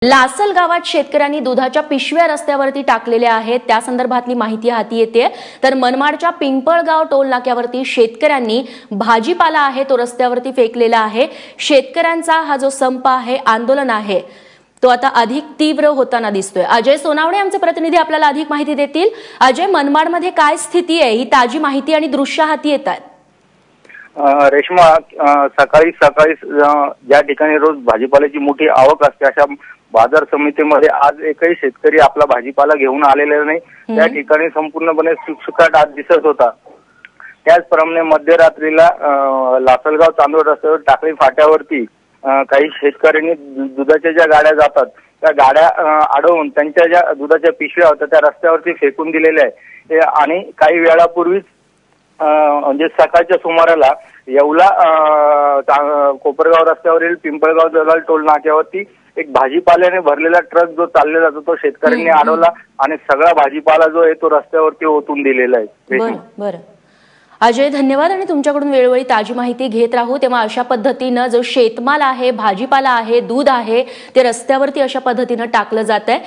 लासल गावात शेतकऱ्यांनी दुधाच्या पिशव्या रस्त्यावरती टाकलेल्या आहेत, त्या संदर्भातली माहिती हाती येते। तर मनमाडच्या पिंपळगाव टोल नाक्यावरती शेतकऱ्यांनी भाजीपाला आहे तो रस्त्यावरती फेकलेला आहे। शेतकऱ्यांचा हा जो संप आहे, आंदोलन आहे, तो आता अधिक तीव्र होताना दिसतोय। अजय सोनावणे आमचे प्रतिनिधी आपल्याला अधिक माहिती देतील। अजय, मनमाडमध्ये काय स्थिती आहे, ही ताजी माहिती आणि दृश्य हाती येतात? रेश्मा, सकाळी ज्या ठिकाणी रोज भाजीपाल्याची मोठी आवक असते अशा बाजार समितीमध्ये आज एकही शेतकरी आपला भाजीपाला घेऊन आलेला नाही। त्या ठिकाणी संपूर्णपणे शुकशुकाट आज दिसत होता। त्याचप्रमाणे मध्यरात्रीला लासलगाव चांदवड रस्त्यावर टाकळी फाट्यावरती काही शेतकऱ्यांनी दुधाच्या ज्या गाड्या जातात त्या गाड्या अडवून त्यांच्या ज्या दुधाच्या पिशव्या होत्या त्या रस्त्यावरती फेकून दिलेल्या आहे। आणि काही वेळापूर्वीच म्हणजे सकाळच्या सुमाराला येवला कोपरगाव रस्त्यावरील पिंपळगाव दलाल टोल नाक्यावरती एक भाजीपाल्याने भरलेला ट्रक जो चाललेला जातो तो शेतकऱ्यांनी अडवला आणि सगळा भाजीपाला जो आहे तो रस्त्यावरती ओतून दिलेला आहे। बरं अजय, धन्यवाद। आणि तुमच्याकडून वेळोवेळी ताजी माहिती घेत राहू। तेव्हा अशा पद्धतीनं जो शेतमाल आहे, भाजीपाला आहे, दूध आहे, ते रस्त्यावरती अशा पद्धतीनं टाकलं जात आहे।